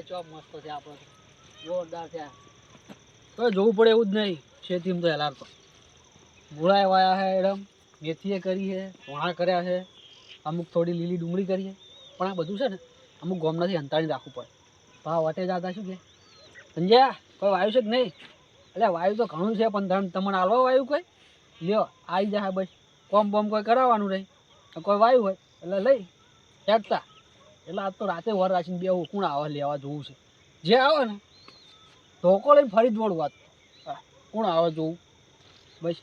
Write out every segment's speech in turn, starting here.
ચો મસ્ત છે આપણો જોરદાર છે તો જોવું પડે એવું જ નહીં ખેતીમાં તો હેલાર તો મૂળાએ વાયા છે એડમ મેથીએ કરી છે વણા કર્યા છે અમુક થોડી લીલી ડુંગળી કરીએ પણ આ બધું છે ને અમુક ગોમનાથી અંતાડી રાખવું પડે ભાવ વટે જતા શું કે સમજ્યા કોઈ વાયુ છે કે નહીં એટલે વાયુ તો ઘણું છે પણ તમને હાલવા વાયુ કોઈ લ્યો આવી જાય બસ કોમ બોમ કોઈ કરાવવાનું નહીં કોઈ વાયુ હોય એટલે લઈ હેડતા એટલે આજ તો રાતે વર રાખીને બેવું કોણ આવે લેવા જોવું છે જે આવે ને ધોકો લઈને ફરી જ વળું વાત કોણ આવે જોવું બસ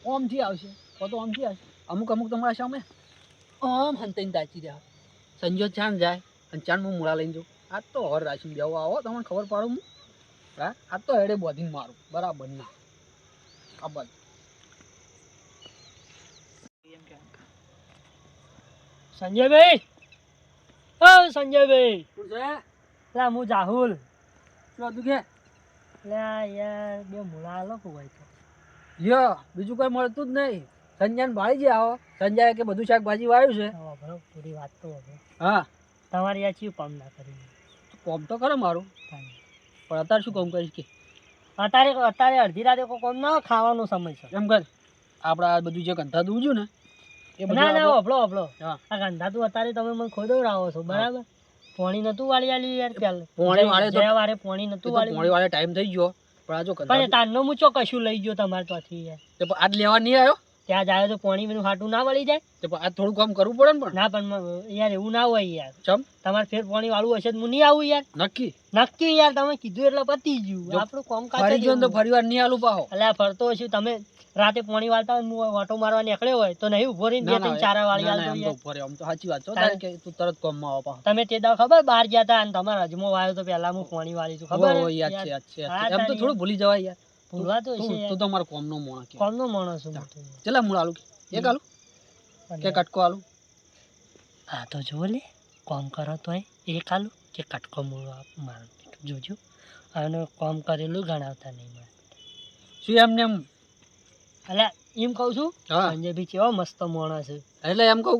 ઓમથી આવશે તો ઓમથી આવશે અમુક તમારા સામે આમ હંતાઈને તાચી રહ્યા સંજો ચાંદ જાય અને ચાંદ હું મૂળા લઈને જાઉં આજ તો વર રાખીને બેવું આવો તમને ખબર પાડું હું હા આજ તો હેડે બોધીને મારું બરાબર ના આ બાજુ સંજયભાઈ ઓ સંજયભાઈ શું છે લા હું જાહુલ શું હતું કે લે યાર બે મુલા આલો હોય તો લ્યો બીજું કોઈ મળતું જ નહીં સંજયને ભાળી જ આવો સંજયે કે બધું શાકભાજી વાવ્યું છે બરો પૂરી વાત તો હવે હા તમારી આ ચીવ કામ ના કરી કોમ તો કરે મારું પણ અત્યારે શું કામ કરીશ કે અત્યારે અડધી રાતે કોઈ કામ ના ખાવાનો સમય છે એમ કર આપણા આ બધું જે કંઠા દઉં છું ને એ બધું ના ના અભળો હા આ ગંધા તું અત્યારે તમે મને ખોદો રાવો છો બરાબર પોણી નતું વાળી આલી યાર પેલે પોણી વાળે તો વારે પોણી નતું વાળી પોણી વાળે ટાઈમ થઈ ગયો પણ આ જો પણ તારનો મૂચો કશું લઈ ગયો તમારે ત્યાંથી યાર તે આજ લેવા નહીં આવ્યો ત્યાં જાય તો પોણી મેનું હાટું ના વળી જાય તે આજ થોડું કામ કરવું પડે ને પણ ના પણ યાર એવું ના હોય યાર ચમ તમારે ફેર પોણી વાળું હશે તો હું નહીં આવું યાર નક્કી નક્કી યાર તમે કીધું એટલે પતી ગયું આપણું કામ ફરી ગયો ને તો ફરી વાર નહીં આલું પાહો એટલે ફરતો હશે તમે રાતે પોણી વાળતા હોય હું ઓટો મારવા નીકળ્યો હોય તો નહીં ઉભો રહીને બે ત્રણ ચારા વાળી આલતો યાર આમ તો સાચી વાત છે કે તું તરત કામમાં આવો પાહો તમે તે દાવ ખબર બહાર ગયા હતા અને તમારા હજમો વાયો તો પહેલા હું પોણી વાળી છું ખબર ઓ યાદ છે યાદ છે એમ તો થોડું ભૂલી જવાય યાર ભૂલવા તો છે તું તો મારો કોમનો મોણો કે કોમનો માણસ છું ચલા મૂળ આલુ એક આલુ કે કટકો આલુ હા તો જો લે કોમ કરો તોય એક આલુ કે કટકો મૂળો મારો જોજો અને કોમ કરેલું ગણાવતા નહીં મને શું એમને એમ એટલે એમ કહું છું હા સંજયભાઈ કેવો મસ્ત માણસ છે એટલે એમ કહું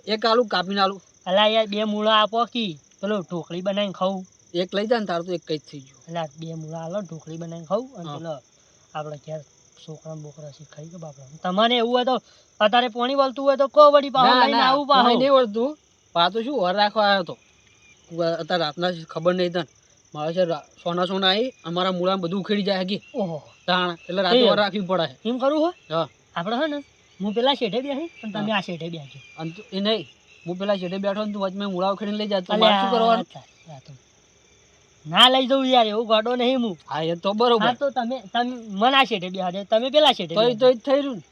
એક આલુ કાપીને આલુ એટલે યાર બે મૂળા આપો કી પેલો ઢોકળી બનાવીને ખાવું એક લઈ જાય ને તારું તો એક જ થઈ ગયું એટલે બે મૂળા આલો ઢોકળી બનાવીને ખાવું અને પેલો આપણે ક્યાં છોકરા બોકરા શીખાઈ ગયો બાપડા તમને એવું હોય તો અત્યારે પોણી વળતું હોય તો કો વળી પાવ લઈને આવું પાવ નહીં વળતું પાતો શું વર રાખવા આવ્યો હતો અત્યારે રાતના ખબર નહીં તને મારે છે સોના આવી અમારા મૂળામાં બધું ઉખેડી જાય કે ઓહો તાણ એટલે રાતે વર રાખવી પડે એમ કરવું હોય હા આપણે હે ને હું પેલા શેઠે બેસી અને તમે આ શેઠે બેસજો અને એ નહીં હું પેલા શેઠે બેઠો ને તું વચમાં મૂળા ઉખેડીને લઈ જાય તો મારે શું કરવાનું ના લઈ જવું યાર એવું ગાડો નહીં હું હા એ તો બરોબર હા તો તમે મને આ શેઠે બેસા તમે પેલા શેઠે તો જ થઈ રહ્યું ને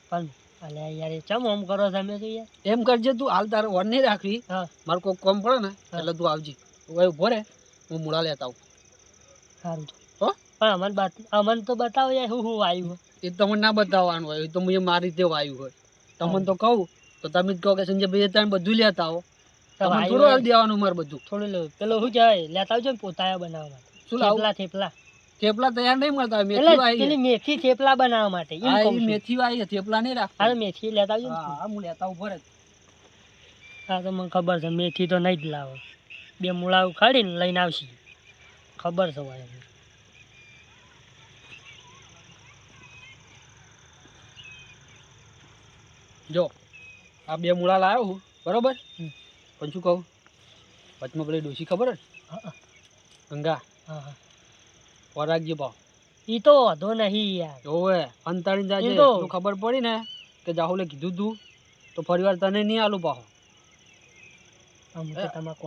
પણ અલે યાર એ ચમ ઓમ કરો તમે તો યાર એમ કરજે તું હાલ તારે વર નહીં રાખવી હા મારે કોઈ કોમ પડે ને એટલે તું આવજે ઉભો રે હું મૂળા લેતા આવું સારું હો પણ અમન તો બતાવો યાર હું આવ્યું એ તમને ના બતાવવાનું હોય એ તો મેં મારી રીતે વાયું હોય તમને તો કહું તો તમે જ કહો કે સંજયભાઈ તમે બધું લેતા આવો તમને થોડું હાલ દેવાનું મારે બધું થોડું લેવું પેલો શું કહેવાય લેતા આવજો ને પોતાયા બનાવવા માટે શું લાવું થેપલા થેપલા તૈયાર નહીં મળતા પેલી મેથી થેપલા બનાવવા માટે મેથી વાય થેપલા નહીં રાખતા અરે મેથી લેતા આવજો હા હું લેતા ઉભો રે હા તો મને ખબર છે મેથી તો નહીં જ લાવો બે મૂળા ઉખાડીને લઈને આવશે ખબર છે ભાઈ જો આ બે મૂળા લાવ્યો હું બરોબર પણ શું કહું વચમાં પેલી ડોશી ખબર ને ગંગા હા વરાગજી ભાવ એ તો વાંધો નહીં યાર ઓવે અંતાડી જાજે તો ખબર પડી ને કે જાહુલે કીધું તું તો ફરી વાર તને નહીં આલું પાહો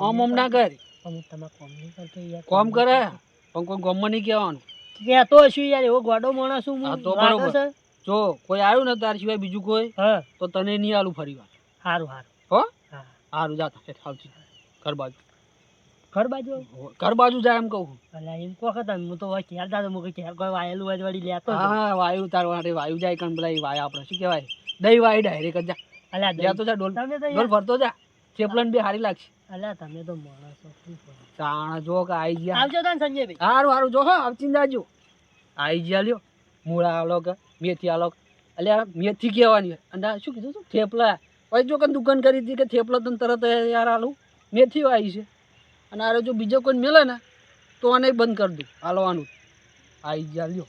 આમ ના કર કોમ કરે પણ કોઈ ગમમાં નહીં કહેવાનું કહેતો હશું યાર એવો ગોડો માણસ છું હા તો બરોબર જો કોઈ આવ્યું ને તાર સિવાય બીજું કોઈ હા તો તને નહીં આલું ફરી વાર સારું સારું હો હા સારું જા આવતી ઘર બાજુ ઘર બાજુ જાય એમ કહું એટલે એમ કહો કે હું તો ક્યાં દાદા મૂકી ક્યાં કોઈ વાયેલું હોય વળી લેતો હા વાયુ તાર માટે વાયુ જાય કણ પેલા વાય આપણે શું કહેવાય દહીં વાય ડાયરેક્ટ જ જા અલ્યા તો જા ડોલ ભરતો જા થેપલન બી સારી લાગશે અલ્યા તમે તો માણસો તાણ જો કે આઈ ગયા આવજો તને સંજયભાઈ સારું સારું જો હા આવતી જાજો આઈ ગયા લ્યો મૂળા આલો કે મેથી આલો એટલે મેથી કહેવાની અને શું કીધું તું થેપલા પછી જો કે દુકાન કરી હતી કે થેપલા તને તરત યાર આલું મેથી આવી છે અને આરે જો બીજો કોઈ મેલે ને તો આને બંધ કરી દઉં હાલવાનું. આવી જા લ્યો.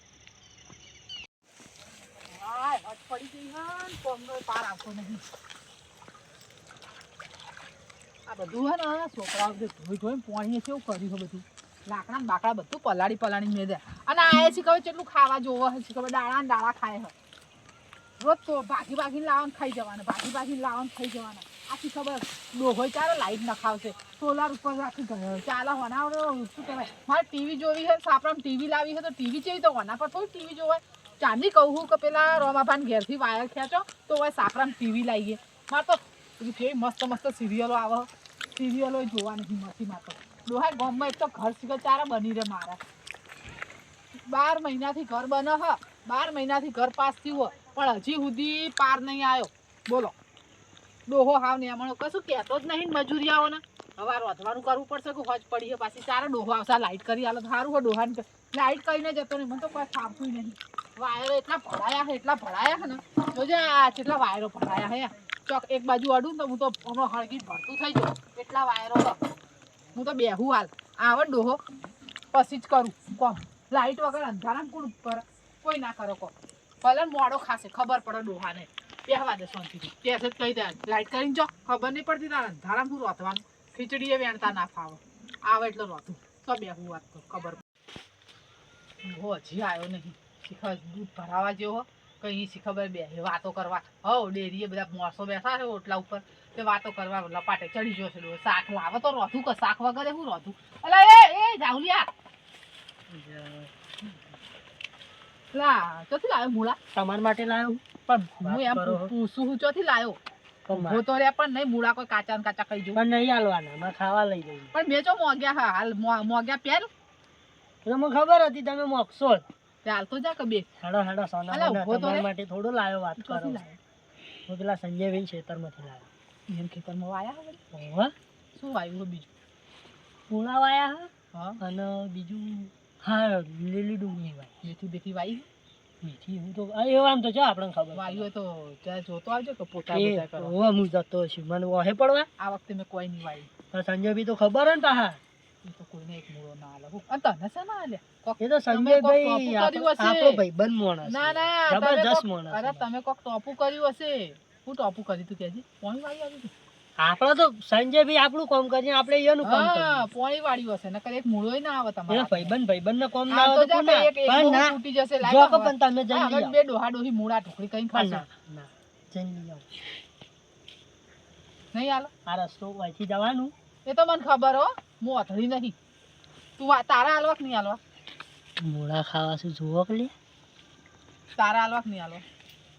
આ બધું હે ને છોકરાઓ ધોઈ ધોઈને પોણીએ કેવું કર્યું છે બધું લાકડા ને બાકડા બધું પલાળી મેં દે અને આ છે ખબર કેટલું ખાવા જોવો છે ખબર દાણા ને દાણા ખાય છે રોજ તો ભાગીને લાવવાનું ખાઈ જવાના ભાગીને લાવવાનું ખાઈ જવાના આથી ખબર ડોહોય ચાલે લાઈટ ન ખાવશે સોલાર ઉપર રાખી ગયો ચાલે હોના શું કહેવાય મારે ટીવી જોવી છે સાપરામાં ટીવી લાવી છે તો ટીવી જેવી તો હોના પર થોડી ટીવી જોવાય ચાંદી કહું છું કે પેલા રોમાભાન ઘેરથી વાયર ખેંચો તો હવે સાપરામાં ટીવી લાવીએ મારે તો કેવી મસ્ત સિરિયલો આવે સિરિયલો જોવા નથી મળતી મારે તો ડોહાય ગામમાં એક તો ઘર શીખર ચારે બની રહે મારા 12 મહિનાથી ઘર બને હ 12 મહિનાથી ઘર પાસ થયું પણ હજી સુધી પાર નહીં આવ્યો બોલો ડોહો હાવ ને એમણો કશું કહેતો જ નહીં મજૂરિયાઓને હવે રોધવાનું કરવું પડશે કે હોજ પડી પાછી ચારે ડોહો આવશે લાઈટ કરી આલો સારું હોય ડોહાને લાઈટ કરીને જતો નહીં મને તો કોઈ ફાવતું નહીં વાયરો એટલા ભરાયા છે ને જોજે આ કેટલા વાયરો ભરાયા હે ચોક એક બાજુ અડું તો હું તો હમણાં હળગી ભરતું થઈ જાઉં એટલા વાયરો હું તો બેહું હાલ આવે ડોહો પછી જ કરું કોમ લાઈટ વગર અંધારામાં કોણ કરે કોઈ ના કરો કોમ ભલે મોડો ખાશે ખબર પડે ડોહાને બેહવા દે શાંતિથી કેસે જ કહી દે લાઈટ કરીને જો ખબર નહીં પડતી તારે અંધારામાં શું રોતવાનું ખીચડીએ વેણતા ના ફાવે આવે એટલે રોતું તો બેહું વાત તો ખબર હો હજી આવ્યો નહીં શીખર દૂધ ભરાવા જેવો કઈ શીખબર બે વાતો કરવા હવ ડેરીએ બધા માણસો બેઠા છે ઓટલા ઉપર તે વાતો કરવા લપાટે ચડી જશે શાક લાવે તો રોધું કે શાક વગર હું રોધું અલા એ જાઉલિયા લા ચોથી લાવ્યો મૂળા તમારા માટે લાવ્યો પણ હું એમ પૂછું હું ચોથી લાવ્યો હું તો રે પણ નહીં મૂળા કોઈ કાચા ને કાચા ખાઈ જવું પણ નહીં હાલવાના અમે ખાવા લઈ જઈએ પણ મેં જો મોગ્યા હા હાલ મોગ્યા પહેલ એટલે મને ખબર હતી તમે મોકશો જ ચાલ તો જા કે બે હેડો સોના તમારા માટે થોડું લાવ્યો વાત કરો હું પેલા સંજયભાઈ ખેતરમાંથી લાવ્યો એમ ખેતરમાં વાયા હવે ઓહો શું વાયું બીજું પૂળા વાયા હા અને બીજું હા લીલી ડુંગળી વાય મેથી બેથી વાઈ મીઠી હું તો એવું આમ તો છે આપણને ખબર વાયું હોય તો ત્યાં જોતો આવજો કે પોતા એ બોતા કરો હું જતો છું મને વહે પડવા આ વખતે મેં કોઈ નહીં વાયું સંજયભાઈ તો ખબર હે ને પાહા એ તો કોઈને એક મૂળો ના આલે હું અને તને છે ના આલે એ તો સંજયભાઈ આપણો ભાઈબંધ માણસ ના ના જબરજસ્ત માણસ અરે તમે કોક ટોપું કર્યું હશે હું ટોપું કર્યું તું કેજી પોણી વાળી આવી હતી આપણે તો સંજયભાઈ આપણું કામ કરીએ આપણે એનું કામ કરીએ હા પોણી વાળ્યું હશે નકર એક મૂળો ના આવે એના તમારે ભાઈબંધ ને કામ ના આ આવે તો તો જા કોના એક એક પણ ના તૂટી જશે જો લાગે કે પણ તમે જઈ અમે લ્યો બે ડોહા ડોહી મૂળા ઢોકળી કઈ પણ ખાશે ના જઈ લ્યો નહીં આલો આ રસ્તો અહીંથી જવાનું એ તો મને ખબર હો હું અથડી નહીં તું તારા હાલવા કે નહીં હાલવા મૂળા ખાવા શું જુઓ કે લે તારા હાલવા કે નહીં હાલવા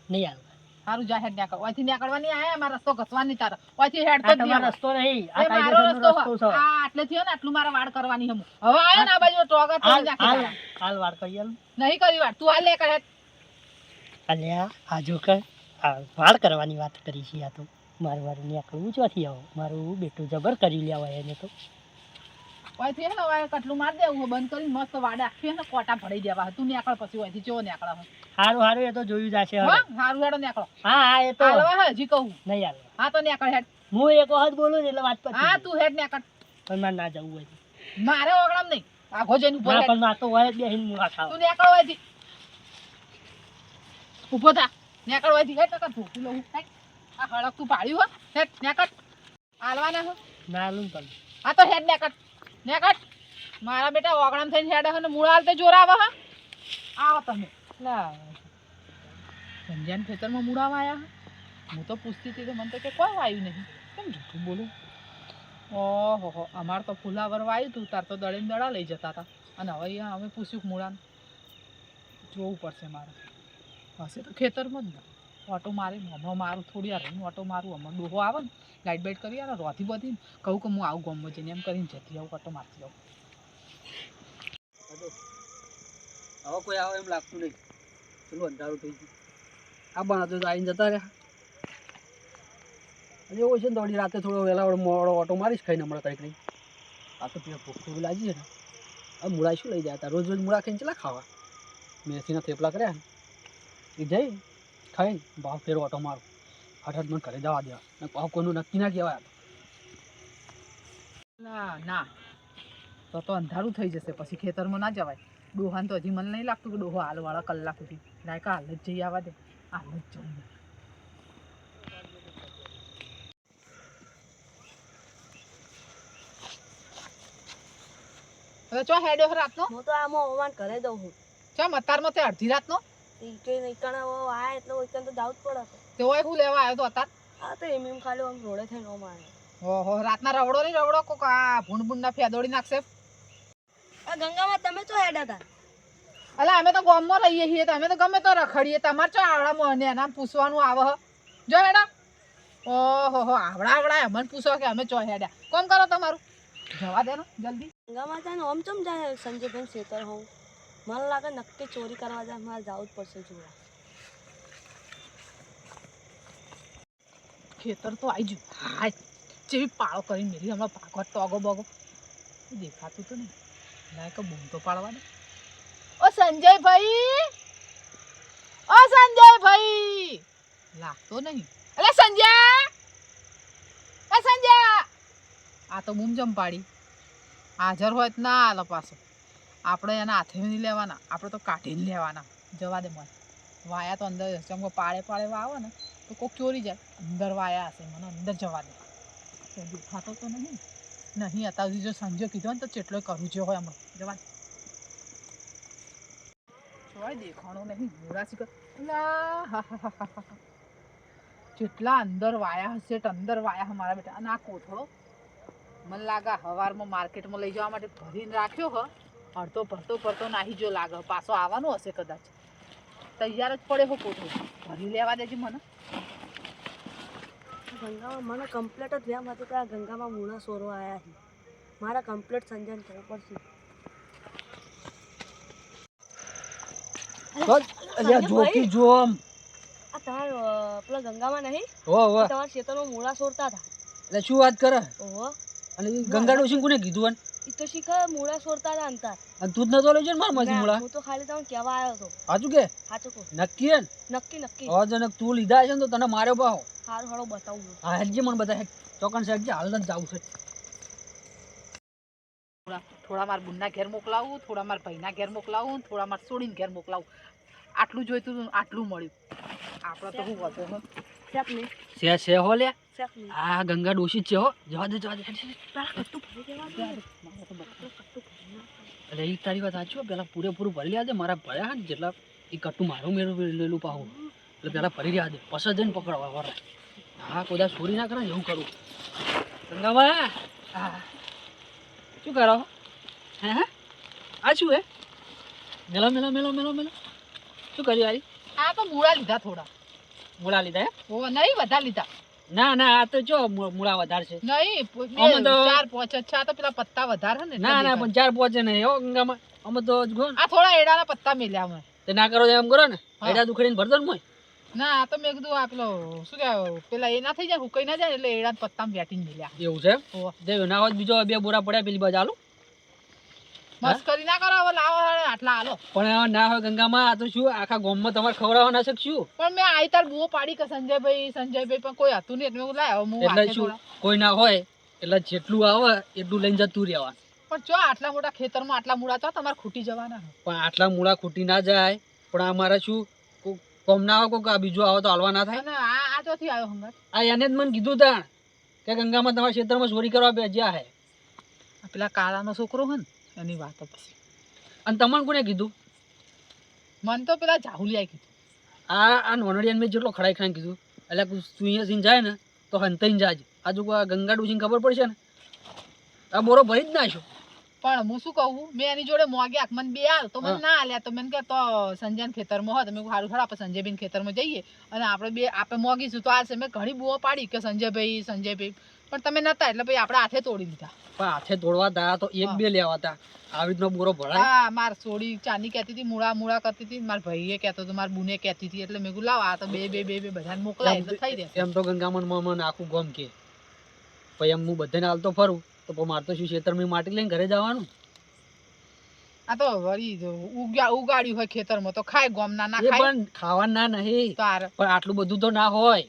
નહીં આવે સારું જા હેડ નીકળ ઓયથી નીકળવાની આયા મારો રસ્તો ઘસવાની તારો ઓયથી હેડ તો આ તમારો રસ્તો નહીં આ એ મારો કાયદેસરનો રસ્તો રસ્તો છે આ આટલે થયો ને આટલું મારે વાડ કરવાની હમ હવે આયો ને આ બાજુ ટોગર તોડી નાખી હાલ તારા. હાલ વાર કરી આલ નહીં કરી વાડ તું હાલ લે કરે અલ્યા આ જો કે આ વાર કરવાની વાત કરી છે આ તો મારું નીકળવું ચોથી આવો મારું બેટું જબર કરી લેવાય એને તો ઓયથી હે ને ઓય કટલું માર દેવું બંધ કરીને મસ્ત વાડે આખી ને કોટા ભરી દેવા તું નીકળ પછી ઓયથી ચો નીકળે હારું એ તો જોયું જશે હવે હા હારું હેડો નીકળો હા હા એ તો હાલવા હે હજી કહું નહીં આવે હા તો નીકળ હેડ હું એક વખત બોલું ને એટલે વાત પર હા તું હેડ નીકળ પણ મારે ના જવું હોય મારે ઓગળામ નહીં આઘો જઈને ઉભો ના હેડ પણ મારે તો હોય જ બેહીને મૂળા ખાવા તું નીકળ ઓયથી ઉભો થા નીકળ ઓયથી હેડ નીકળ તું લઉં હેડ આ હળક તું પાડ્યું હો હેડ નીકળ હાલવાના હો ના લઉં પણ હા તો હેડ નીકળ મારા બેટા ઓગળામ થઈને હેડ હે ને મૂળા હાલતે જોર આવે હા આવો તમે લા સંજ્ઞાન ખેતરમાં મૂળાવા આયા હું તો પૂછતી હતી તો મને તો કે કોઈ વાયું નહીં કેમ જૂઠું બોલું ઓહો અમારે તો ફુલાવર વાયું તું તાર તો દળીને દડા લઈ જતા હતા અને હવે અહીંયા અમે પૂછ્યું મૂળાને જોવું પડશે મારે હશે તો ખેતરમાં જ ને ઓટો મારી હમણાં મારું થોડી વાર રહીને ઓટો મારું હમણાં ડોહો આવે ને લાઇટ બાઇટ કરી આવે રોથી બધી કહું કે હું આવું ગમો જઈને એમ કરીને જતી આવું ઓટો મારતી આવું હવે કોઈ આવે એમ લાગતું નહીં પેલું અંધારું થઈ ગયું આ બના તો આવીને જતા રહ્યા અને એવું છે ને થોડી રાતે થોડો વહેલા મોડો ઓટો મારીશ ખાઈને હમણાં કંઈક નહીં આ તો પેલા ભૂખ થોડું લાગી છે ને આ મૂળા શું લઈ જાય રોજ રોજ મૂળા ખાઈને ચલા ખાવા મેથીના થેપલા કર્યા ને એ જઈ ખાઈને ભાવ ફેર ઓટો મારો હઠાત મને ઘરે જવા દેવા ભાવ કોઈનું નક્કી ના કહેવાય ના ના તો અંધારું થઈ જશે, પછી ખેતરમાં ના જવાય. ડોહાને તો હજી મને નહીં લાગતું કે ડોહો હાલવાળા કલાક સુધી લાયક હાલ જ જઈ આવવા દે, હાલ જ જવું. હવે ચો હેડ્યો રાતનો? હું તો આમાં હવામાન ઘરે દઉં છું. ચમ અત્યારમાં તે અડધી રાતનો? કે નીકળે આયા એટલે વૈકન તો જાવું જ પડે. તે હોય શું લેવા આવ્યો તો અત્યાર? હા તો એમ ખાલી આમ રોડે થઈને ઓમ આવ્યો. ઓહો, રાતના રવડો નહીં રવડો કોક આ ભૂંડ ભૂંડના ફેદોડી નાખશે. આ ગંગામાં તમે તો હેડા હતા. અલા અમે તો ગામમાં રહીએ છીએ તો અમે તો ગમે તો રખડીએ, તમારે ચો આવડામાં ને એના પૂછવાનું આવે હ. જો હેડા. ઓહો આવડા અમને પૂછો કે અમે ચો હેડ્યા. કોમ કરો તમારું, જવા દે ને જલ્દી. ગંગામાં જાય ને ઓમ ચમ જાય સંજયભાઈ ખેતર હોઉં. મને લાગે નક્કી ચોરી કરવા જાય, મારે જવું જ પડશે જોવા. ખેતર તો આવી ગયું. હાય જેવી પાળો કરીને મેરી હમણાં ભાગવત તો આગો બગો દેખાતું તો નહીં. લાયક બૂમ તો પાડવા દે. ઓ સંજયભાઈ, ઓ સંજયભાઈ, લાગતો નહીં. અલે સંજય, એ સંજય. આ તો બૂમ જમ પાડી. હાજર હોય તો ના આલો પાછો. આપણે એના હાથે નહીં લેવાના, આપણે તો કાઢીને લેવાના. જવા દે મને. વાયા તો અંદર ચમકો પાળે આવે ને તો કોક ચોરી જાય. અંદર વાયા હશે, મને અંદર જવા દે. દેખાતો તો નહીં અત્યાર સુધી જો સંજય કીધો ને તો ચેટલો કરું જો હોય હમણાં. જવા દે. જોવાય દેખાણો નહીં. મોરાસી કર. જેટલા અંદર વાયા હશે અંદર વાયા મારા બેટા. અને આ કોથળો મને લાગે હવારમાં માર્કેટમાં લઈ જવા માટે ભરીને રાખ્યો હ. અડધો ભરતો નાહી જો લાગે પાછો આવવાનું હશે કદાચ. તૈયાર જ પડે હો કોથળો. ભરી લેવા દેજે મને. ગંગામાં મને કમ્પ્લેટ જ વ્યામ હતું કે આ ગંગામાં મૂળા સોરવા આવ્યા છે. મારા કમ્પ્લેટ સંજયન કરવું પડશે. જોકી જોમ. આ તમારા પેલા ગંગામાં નહીં હો તમારા ખેતરમાં મૂળા સોરતા હતા. એટલે શું વાત કરે? ઓહો. અને ગંગા ડોશી કોને કીધું? એ તો શીખર મૂળા સોરતા હતા અંતર. અને તું જ નતો લઈ જાય મારા માસી મૂળા? હું તો ખાલી તમને કહેવા આવ્યો હતો. સાચું કે? સાચું કહું. નક્કી હે? નક્કી. હવે જનક તું લીધા છે ને તો તને માર્યો પાહો. સારું હાલો બતાવું. હા હેડજે મને બતાવે. ચોકન સાહેબ હાલ જ જાવું છે. થોડા મારા બુનના ઘેર મોકલાવું, થોડા મારા ભાઈના ઘેર મોકલાવું, થોડા મારા સોડીના ઘેર મોકલાવું. આટલું જોઈતું હતું, આટલું મળ્યું. આપણે તો શું હતો હો? શેક નહીં. છે હો લે. શેક નહીં. આ ગંગા ડોશી જ છે હો. જવા દે. પેલા કટ્ટું ભરી દેવા દે. એટલે એ તારી વાત સાચી હો. પેલા પૂરેપૂરું ભરી લ્યા દે. મારા ભર્યા ને જેટલા એ કટ્ટું મારું લેલું પાહું. એટલે પેલા ભરી રહ્યા દે. પછી જઈને પકડવા વરા. હા કોઈ ચોરી ના કરે ને એવું કરું. ગંગામાં હા શું કરો? હે આ શું હે? મેલો શું કર્યું આરી? આ તો મૂળા લીધા થોડા. મૂળા લીધા હે? ઓ નહીં વધારે લીધા. ના આ તો જો મૂળા વધારે છે. નહીં આમાં તો 4-5 અચ્છા તો પેલા પત્તા વધારે ને. ના પણ 4 પહોંચે નહીં હો ગંગામાં. અમે તો આ થોડા એડાના પત્તા મેલ્યા અમે. તે ના કરો એમ કરો ને. એડા દુખડીને ભરતો ને મોય. ના આ તો મેં કીધું આ પેલો શું કહેવાય પેલા એ ના થઈ જાય હુકાઈ ના જાય એટલે એડા પત્તામાં બેટીને મેલ્યા. એવું છે? દેવ ના હોય બીજો 2 બોરા પડ્યા પેલી બાજુ હાલો. મસ્કરી ના કરો હવે લાવો આટલા હાલો. પણ ના હોય ગંગામાં. આ તો શું આખા ગામમાં તમારે ખવડાવવાના છે શું? પણ મેં આઈ તાર બુઓ પાડી કે સંજયભાઈ પણ કોઈ હતું નહીં એટલે લાય હું એટલે શું કોઈ ના હોય એટલે જેટલું આવે એટલું લઈને જતું રહેવાનું. પણ ચો આટલા મોટા ખેતરમાં આટલા મૂળા ચો તમારે ખૂટી જવાના. પણ આટલા મૂળા ખૂટી ના જાય. પણ આ મારે શું કોમ ના આવે કોઈ બીજું આવે તો હાલવા ના થાય. અને આ ચોથી આવ્યો હમણાં. આ એને જ મને કીધું તાણ કે ગંગામાં તમારા ખેતરમાં ચોરી કરવા ભેજ્યા હે. પેલા કાળાનો છોકરો હે ને એની વાતો પછી. અને તમને કોને કીધું? મને તો પેલા જાહુલિયાએ કીધું. આ નોનડિયાને મેં જેટલો ખડાઈ ખાઈને કીધું એટલે તું અહીંયા સીન જાય ને તો હંતાઈને જાજે. આજુ ગંગા ડોશીને ખબર પડશે ને આ બોરો ભરી જ નાખ્યો. પણ હું શું કહું મેં એની જોડે મોગ્યા મને 2 હાલ તો મને ના હાલ્યા. તો મેં કે તો સંજયના ખેતરમાં હોય તો મેં સારું ખરા આપણે સંજયભાઈ ખેતરમાં જઈએ અને આપણે મોગીશું તો હાલશે. મેં ઘણી બુઓ પાડી કે સંજયભાઈ પણ તમે નતા એટલે ભાઈ આપણે હાથે તોડી લીધા. પણ હાથે તોડવા તા તો 1-2 લેવા તા. આવી રીતનો બોરો ભરાય? હા માર સોડી ચાની કહેતી હતી મૂળા કરતી હતી. મારા ભાઈએ કહેતો હતો મારા બુને કહેતી હતી એટલે મેં લાવ આ તો બે બધાને મોકલાય એટલે થઈ રહે. એમ તો ગંગામન આખું ગમ કે પછી એમ હું બધાને હાલતો ફરું તો મારે તો શું ખેતરમાં માટી લઈને ઘરે જવાનું. આ તો વળી ઉગાડ્યું હોય ખેતરમાં તો ખાય ગોમના ના ખાય. પણ ખાવાના ના નહીં તાર પણ આટલું બધું તો ના હોય.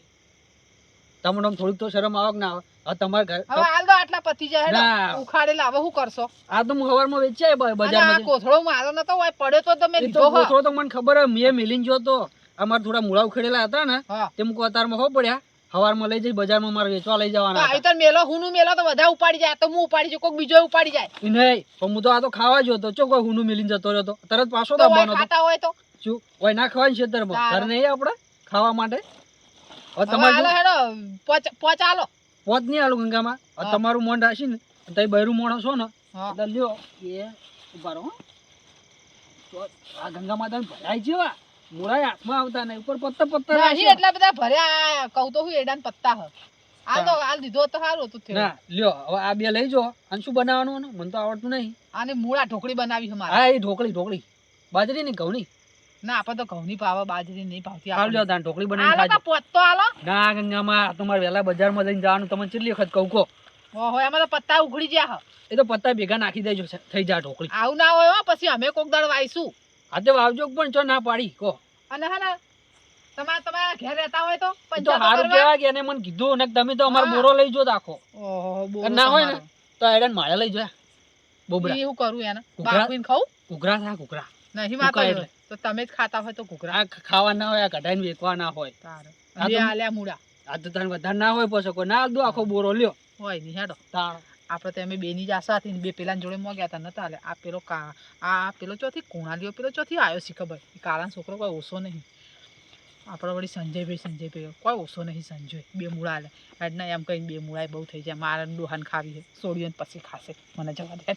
તમને આમ થોડીક તો શરમ આવે કે ના આવે? હવે તમારે ઘર હવે હાલ તો આટલા પતી જાય હેડો. ના. ઉખાડે લાવો શું કરશો? આ તો હું સવારમાં વેચાય અને આ બજારમાં કોથળો મારો નતો હોય પડ્યો તો તમે એ તો લીધો હ. કોથળો તો મને ખબર હે મેં મેલીને જો તો અમારે થોડા મૂળા ઉખેડેલા હતા ને હા. તે મૂકો અતારમાં હો પડ્યા સવારમાં લઈ જઈ બજારમાં મારે વેચવા લઈ જવાના આ હતા. તો મેલો હુનું મેલો તો બધા ઉપાડી જાય તો હું ઉપાડી છું કોક બીજો ઉપાડી જાય ઈ નહીં પણ હું તો આ તો ખાવા જો તો ચો કોઈ હુનું મેલીને જતો રહ્યો તો તરત પાછો તો દાબવાનો હોય હતો ખાતા હોય તો શું ઓય ના ખવાય ને ખેતરમાં તારે. ઘર નહીં આપણે ખાવા માટે હવે હવે તમારે હાલો જો હેડો પોચ હાલો પોત નહીં આલું ગંગામાં હવે હા. તમારું મોણ રાશી ને તઈ બૈરું મોણો છો ને હા. એટલે લ્યો એ ઉભા રહો હો. તો આ ગંગા માતાને ભરાય છે વા મૂળાય હાથમાં આવતા નહીં ઉપર પત્તા પત્તા નહીં રાખશે. એટલા બધા ભર્યા કહું તો હું એડાન પત્તા હ હાલ તો હાલ દીધો તો સારું હતું થયું. ના લ્યો હવે આ બે લઈ જો અને શું બનાવવાનું ને મને તો આવડતું નહીં. આને મૂળા ઢોકળી બનાવી છે મારે હા એ ઢોકળી બાજરી ની ઘઉંની ના આપણે તો ઘઉંની પાવા બાજરી નહીં ભાવતી હાલ લ્યો તાન ઢોકળી બનાવીને હાલો ખાજો. તો પોત તો હાલો ના ગંગામાં તમારે વહેલા બજારમાં જઈને જવાનું તમને કેટલી વખત કહું કહો ઓહો એમાં તો પત્તા ઉઘડી ગયા હ એ તો પત્તા ભેગા નાખી દેજો થઈ જા ઢોકળી. આવું ના હોય હો, પછી અમે કોક દાડ વાઈશું આજે વાવજો પણ ચો ના પાડી કહો અને હે ને તમારા ઘેર રહેતા હોય તો એ તો પંચાયતો સારું કરવા. કહેવાય કે એને મને કીધું ને તમે તો અમારો હા. બોરો લઈ જો આખો ઓહો બોલો અને ના હોય ને તમારો. તો એડન માળે લઈ જો બોબડા ઈ હું કરું એને ઘૂઘરા? બાફીને ખાઉં ઘૂઘરા થા ઘૂઘરા નહીં વાતો ઉકાય હોય. તો તમે જ ખાતા હોય તો ઘૂઘરા આ ખાવા ના હોય આ કઢાઈને વેચવા ના હોય તારે આ બે તો- આલ્યા મૂળા આ તો તને વધારે ના હોય પછી કોઈ ના દો આખો બોરો લ્યો હોય નહીં હેડો તાણ આપણે તો અમે બેની જ આશા હતી ને બે પેલા જોડે મોગ્યા હતા નતા હાલે આ પેલો આ પેલો ચોથી કુણાલીઓ પેલો ચોથી આવ્યો છે ખબર એ કાળા છોકરો કોઈ ઓછો નહીં આપણે વળી સંજયભાઈ કોઈ ઓછો નહીં સંજય બે મૂળા હાલે એડના એમ કહીને બે મૂળા બહુ થઈ જાય મારા ડોહાન ખાવી છે સોડિયો ને પછી ખાશે મને જવા દે